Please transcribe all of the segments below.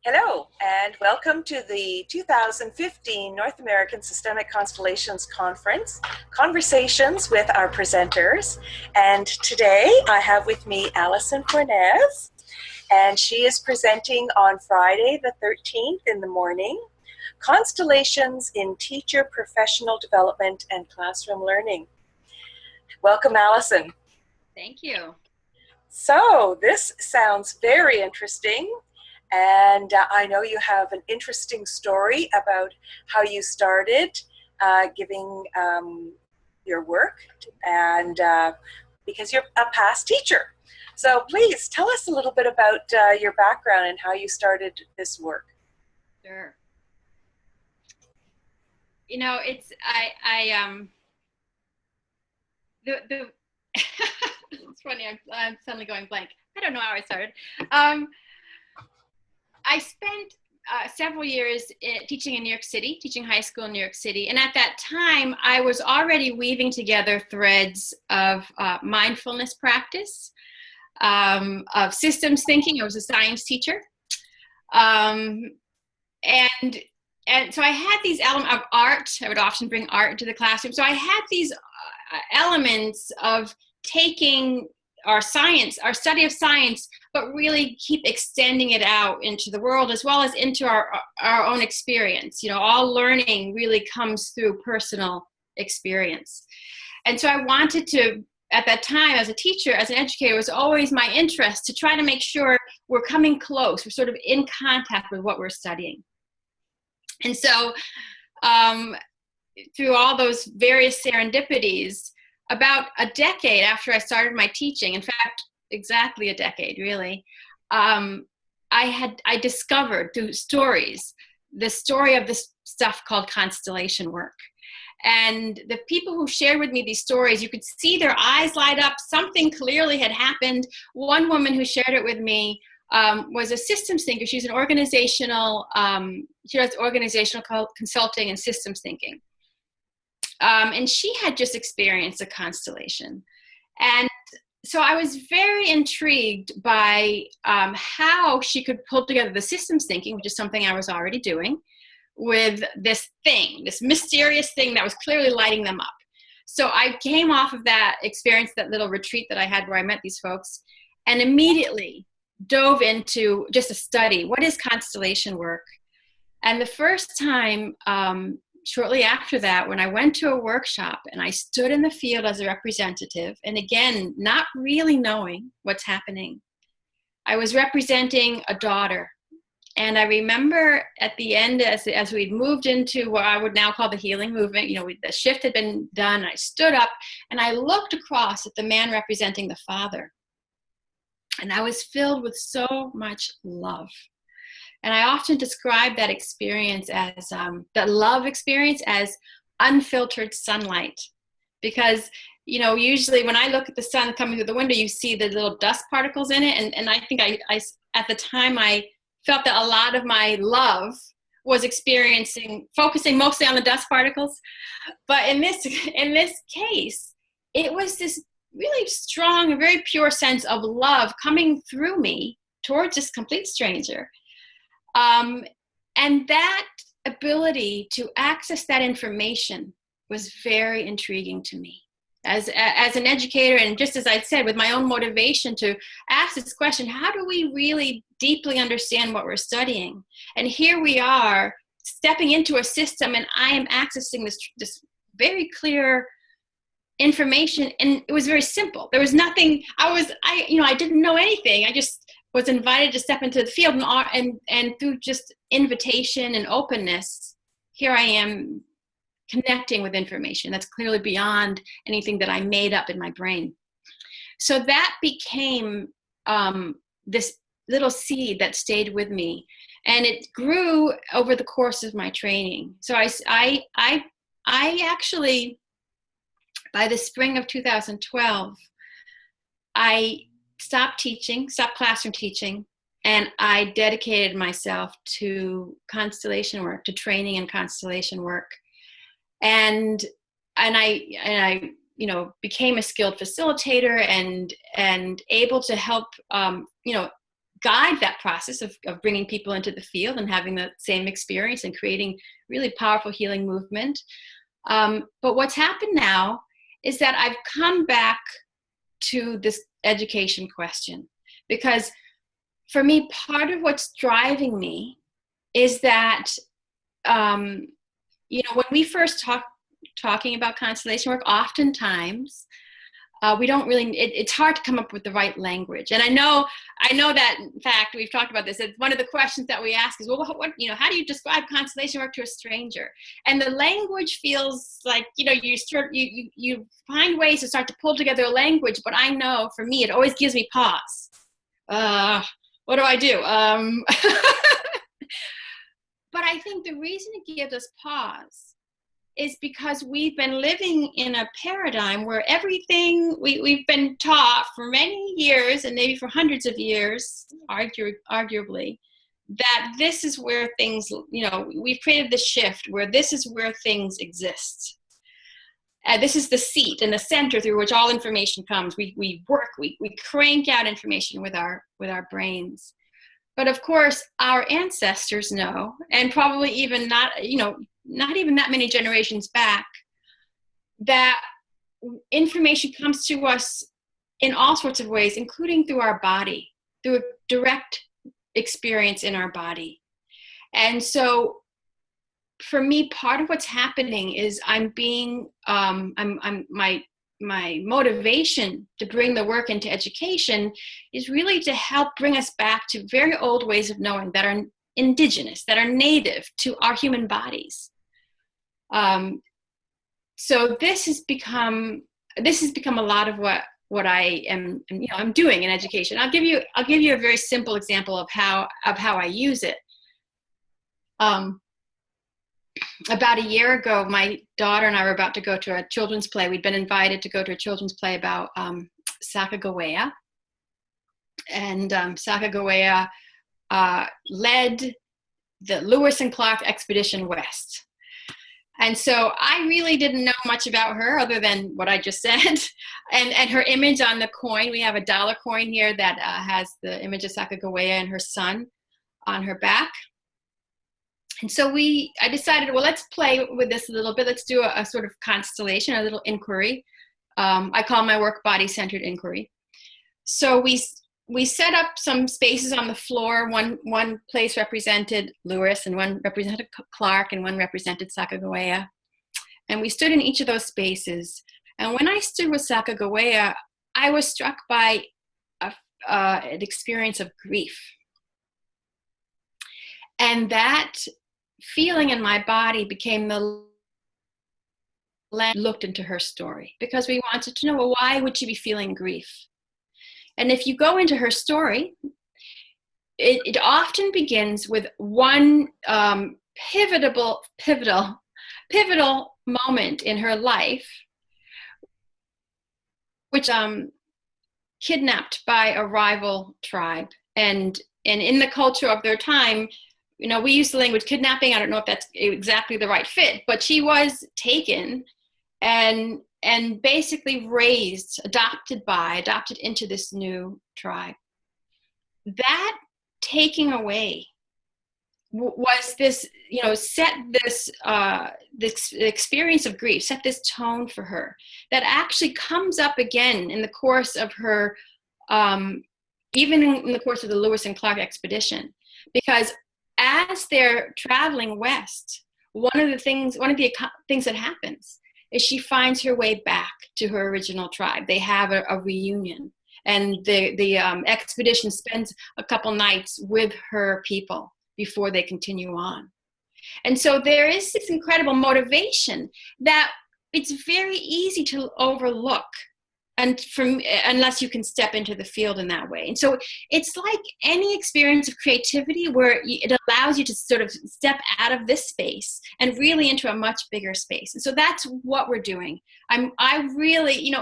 Hello, and welcome to the 2015 North American Systemic Constellations Conference, Conversations with our presenters. And today I have with me Alison Fornes, and she is presenting on Friday the 13th in the morning, Constellations in Teacher Professional Development and Classroom Learning. Welcome, Alison. Thank you. So this sounds very interesting. And I know you have an interesting story about how you started giving your work, and because you're a past teacher. So please tell us a little bit about your background and how you started this work. Sure. You know, it's it's funny. I'm suddenly going blank. I don't know how I started. I spent several years teaching in New York City, teaching high school in New York City. And at that time, I was already weaving together threads of mindfulness practice, of systems thinking. I was a science teacher. And so I had these elements of art. I would often bring art into the classroom. So I had these elements of taking our science, our study of science, but really keep extending it out into the world as well as into our own experience. You know, all learning really comes through personal experience. And so I wanted to, at that time as a teacher, as an educator, it was always my interest to try to make sure we're coming close, we're sort of in contact with what we're studying. And so through all those various serendipities, about a decade after I started my teaching, in fact, exactly a decade really, I discovered through stories, the story of this stuff called constellation work. And the people who shared with me these stories, you could see their eyes light up. Something clearly had happened. One woman who shared it with me was a systems thinker. She's an organizational, she does organizational consulting and systems thinking. And she had just experienced a constellation. And so I was very intrigued by how she could pull together the systems thinking, which is something I was already doing, with this thing, this mysterious thing that was clearly lighting them up. So I came off of that experience, that little retreat that I had where I met these folks, and immediately dove into just a study. What is constellation work? And the first time, shortly after that, when I went to a workshop and I stood in the field as a representative, and again, not really knowing what's happening, I was representing a daughter. And I remember at the end, as we'd moved into what I would now call the healing movement, you know, the shift had been done, I stood up and I looked across at the man representing the father. And I was filled with so much love. And I often describe that experience as, that love experience, as unfiltered sunlight. Because, you know, usually when I look at the sun coming through the window, you see the little dust particles in it. And I think I at the time, I felt that a lot of my love was focusing mostly on the dust particles. But in this case, it was this really strong, very pure sense of love coming through me towards this complete stranger. And that ability to access that information was very intriguing to me as an educator. And just as I said, with my own motivation to ask this question, how do we really deeply understand what we're studying? And here we are stepping into a system, and I am accessing this very clear information. And it was very simple. There was nothing, I didn't know anything. I just was invited to step into the field, and through just invitation and openness, here I am connecting with information that's clearly beyond anything that I made up in my brain. So that became this little seed that stayed with me, and it grew over the course of my training. So I actually, by the spring of 2012, I stopped classroom teaching, and I dedicated myself to constellation work, to training in constellation work. And I became a skilled facilitator and able to help, guide that process of bringing people into the field and having the same experience and creating really powerful healing movement. But what's happened now is that I've come back to this education question, because for me, part of what's driving me is that, when we first talking about constellation work, oftentimes we don't really, it's hard to come up with the right language. And I know that, in fact, we've talked about this. It's one of the questions that we ask is, well, how do you describe constellation work to a stranger? And the language feels like, you find ways to start to pull together a language, but I know for me, it always gives me pause. What do I do? But I think the reason it gives us pause is because we've been living in a paradigm where everything we've been taught for many years, and maybe for hundreds of years, arguably, that this is where things, we've created this shift where this is where things exist. This is the seat and the center through which all information comes. We work, we crank out information with our brains. But of course, our ancestors know, and probably even not even that many generations back, that information comes to us in all sorts of ways, including through our body, through a direct experience in our body. And so for me, part of what's happening is my motivation to bring the work into education is really to help bring us back to very old ways of knowing that are indigenous, that are native to our human bodies. So this has become a lot of what I am, I'm doing in education. I'll give you a very simple example of how I use it. About a year ago, my daughter and I were about to go to a children's play. We'd been invited to go to a children's play about Sacagawea. And Sacagawea led the Lewis and Clark Expedition West. And so I really didn't know much about her other than what I just said. And her image on the coin, we have a $1 coin here that has the image of Sacagawea and her son on her back. And so I decided, well, let's play with this a little bit. Let's do a sort of constellation, a little inquiry. I call my work body-centered inquiry. So we set up some spaces on the floor. One place represented Lewis, and one represented Clark, and one represented Sacagawea. And we stood in each of those spaces. And when I stood with Sacagawea, I was struck by an experience of grief. And that feeling in my body became the lens looked into her story, because we wanted to know, well, why would she be feeling grief? And if you go into her story, it often begins with one pivotal moment in her life, which kidnapped by a rival tribe. And in the culture of their time, we use the language kidnapping. I don't know if that's exactly the right fit, but she was taken and basically raised, adopted into this new tribe. That taking away was this, set this experience of grief, set this tone for her that actually comes up again in the course of her, even in the course of the Lewis and Clark expedition, because as they're traveling west, one of the things that happens is she finds her way back to her original tribe. They have a reunion, and the expedition spends a couple nights with her people before they continue on. And so there is this incredible motivation that it's very easy to overlook, and unless you can step into the field in that way. And so it's like any experience of creativity where it allows you to sort of step out of this space and really into a much bigger space. And so that's what we're doing. I really,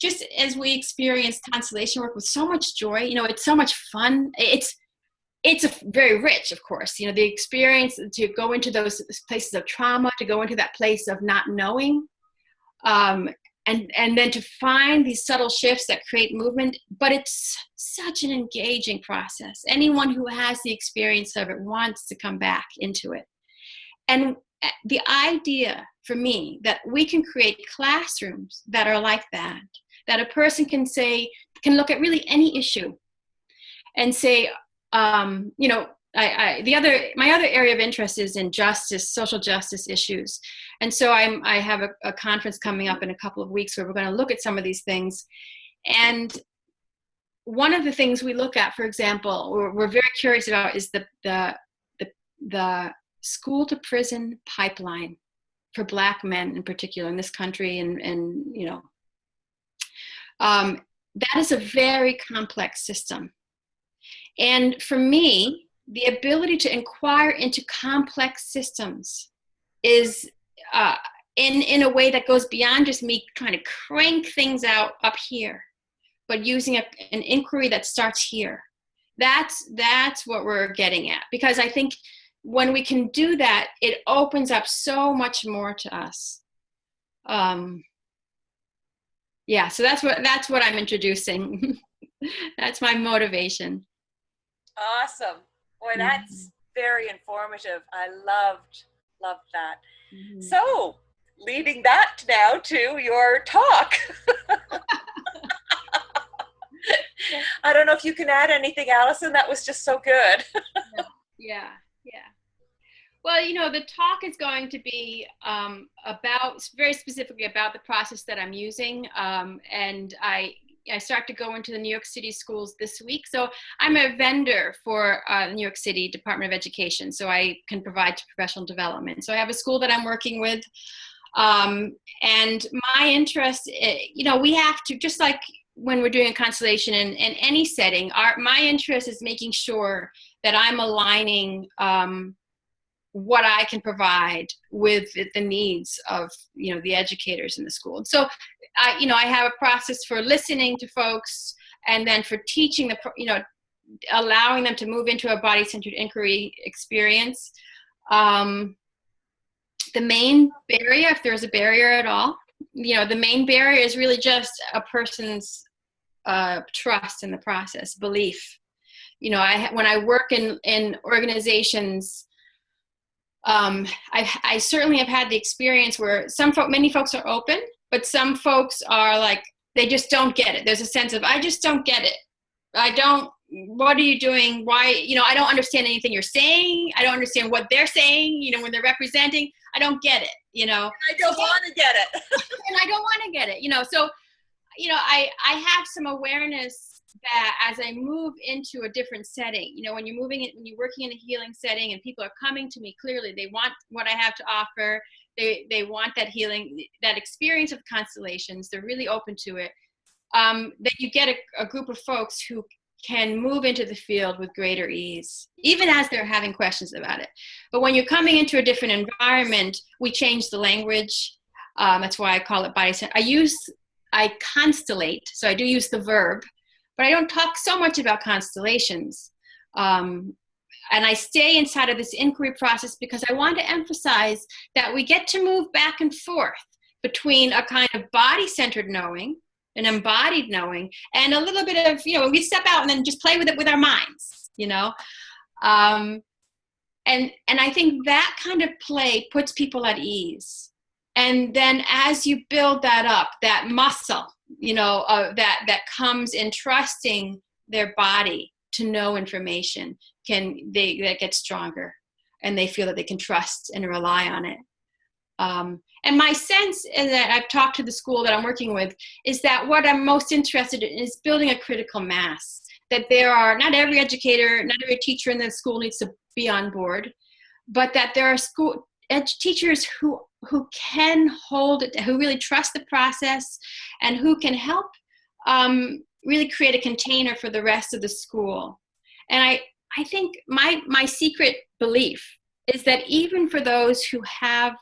just as we experience constellation work with so much joy, it's so much fun. It's very rich, of course, the experience to go into those places of trauma, to go into that place of not knowing, and then to find these subtle shifts that create movement. But it's such an engaging process. Anyone who has the experience of it wants to come back into it. And the idea for me that we can create classrooms that are like that a person can look at really any issue and say, you know, my other area of interest is in justice, social justice issues. And so I have a conference coming up in a couple of weeks where we're going to look at some of these things. And one of the things we look at, for example, we're very curious about is the school to prison pipeline for Black men in particular in this country. And you know, that is a very complex system. And for me, the ability to inquire into complex systems is in a way that goes beyond just me trying to crank things out up here, but using an inquiry that starts here. That's what we're getting at. Because I think when we can do that, it opens up so much more to us. Yeah, so that's what I'm introducing. That's my motivation. Awesome. Boy, that's very informative. I loved that. Mm-hmm. So, leading that now to your talk. I don't know if you can add anything, Alison. That was just so good. Yeah. Well, you know, the talk is going to be very specifically about the process that I'm using. And I start to go into the New York City schools this week. So I'm a vendor for the New York City Department of Education. So I can provide professional development. So I have a school that I'm working with. And my interest, you know, we have to, just like when we're doing a constellation in any setting, my interest is making sure that I'm aligning what I can provide with the needs of, you know, the educators in the school. And so I have a process for listening to folks and then for teaching allowing them to move into a body-centered inquiry experience. The main barrier, if there's a barrier at all, you know, the main barrier is really just a person's trust in the process, belief. You know, when I work in organizations, I certainly have had the experience where many folks are open, but some folks are like, they just don't get it. There's a sense of, I just don't get it. What are you doing? Why, you know, I don't understand anything you're saying. I don't understand what they're saying, you know, when they're representing. I don't get it, you know. I don't want to get it. And I don't want to get it, you know. So, you know, I have some awareness that as I move into a different setting, you know, when you're working in a healing setting and people are coming to me, clearly they want what I have to offer. They want that healing, that experience of constellations. They're really open to it. That you get a group of folks who can move into the field with greater ease, even as they're having questions about it. But when you're coming into a different environment, we change the language. That's why I call it body center. I constellate, so I do use the verb, but I don't talk so much about constellations. And I stay inside of this inquiry process because I want to emphasize that we get to move back and forth between a kind of body-centered knowing, an embodied knowing, and a little bit of, you know, we step out and then just play with it with our minds, you know. And I think that kind of play puts people at ease. And then as you build that up, that muscle, you know, that comes in trusting their body to know information, that gets stronger, and they feel that they can trust and rely on it. And my sense is that I've talked to the school that I'm working with is that what I'm most interested in is building a critical mass. That not every educator, not every teacher in the school needs to be on board, but that there are teachers who can hold it, who really trust the process, and who can help really create a container for the rest of the school. And I think my secret belief is that even for those who have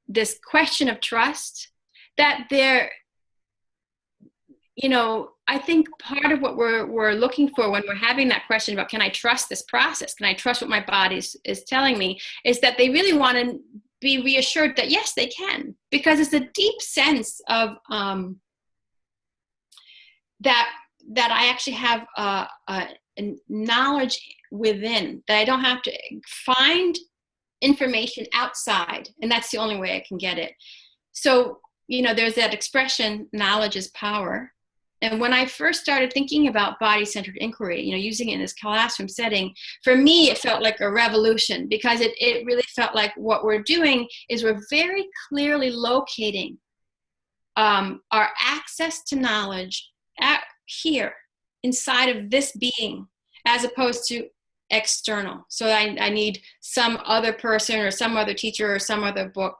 this question of trust, that they're, you know, I think part of what we're looking for when we're having that question about, can I trust this process? Can I trust what my body is telling me? Is that they really want to be reassured that yes, they can, because it's a deep sense of that I actually have a knowledge within, that I don't have to find information outside, and that's the only way I can get it. So, there's that expression, knowledge is power. And when I first started thinking about body-centered inquiry, using it in this classroom setting, for me, it felt like a revolution, because it really felt like what we're doing is we're very clearly locating our access to knowledge here inside of this being, as opposed to external. So I need some other person or some other teacher or some other book,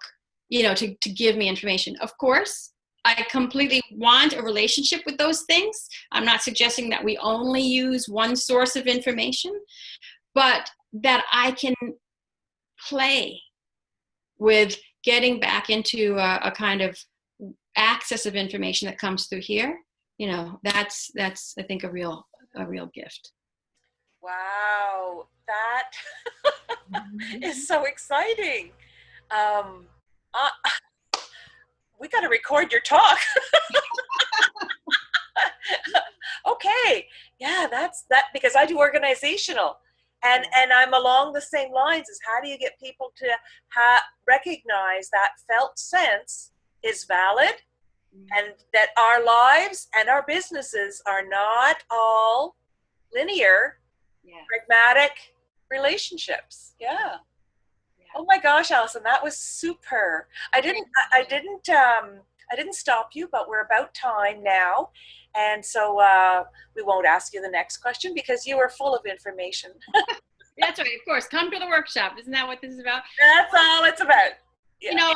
to give me information. Of course, I completely want a relationship with those things. I'm not suggesting that we only use one source of information, but that I can play with getting back into a kind of access of information that comes through here. That's I think a real gift. Wow, that is so exciting. We got to record your talk. Okay, yeah, that's that, because I do organizational, and I'm along the same lines as, how do you get people to recognize that felt sense is valid, and that our lives and our businesses are not all linear, pragmatic relationships. Yeah. Oh my gosh, Alison, that was super. I didn't stop you, but we're about time now. And so we won't ask you the next question, because you are full of information. That's right, of course. Come to the workshop. Isn't that what this is about? That's all it's about. Yeah.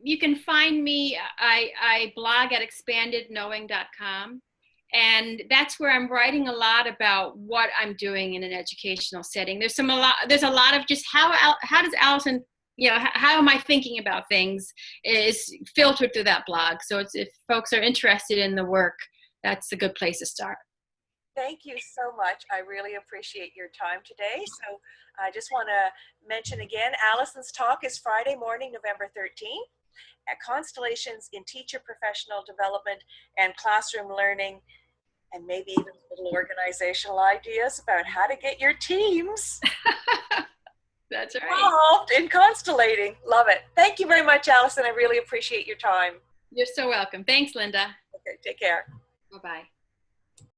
You can find me. I blog at expandedknowing.com. And that's where I'm writing a lot about what I'm doing in an educational setting. There's a lot of just how does Alison, how am I thinking about things, is filtered through that blog. So if folks are interested in the work, that's a good place to start. Thank you so much. I really appreciate your time today. So I just want to mention again, Alison's talk is Friday morning, November 13th at Constellations in Teacher Professional Development and Classroom Learning, and maybe even little organizational ideas about how to get your teams That's right. involved in constellating. Love it. Thank you very much, Alison. I really appreciate your time. You're so welcome. Thanks, Linda. Okay, take care. Bye-bye.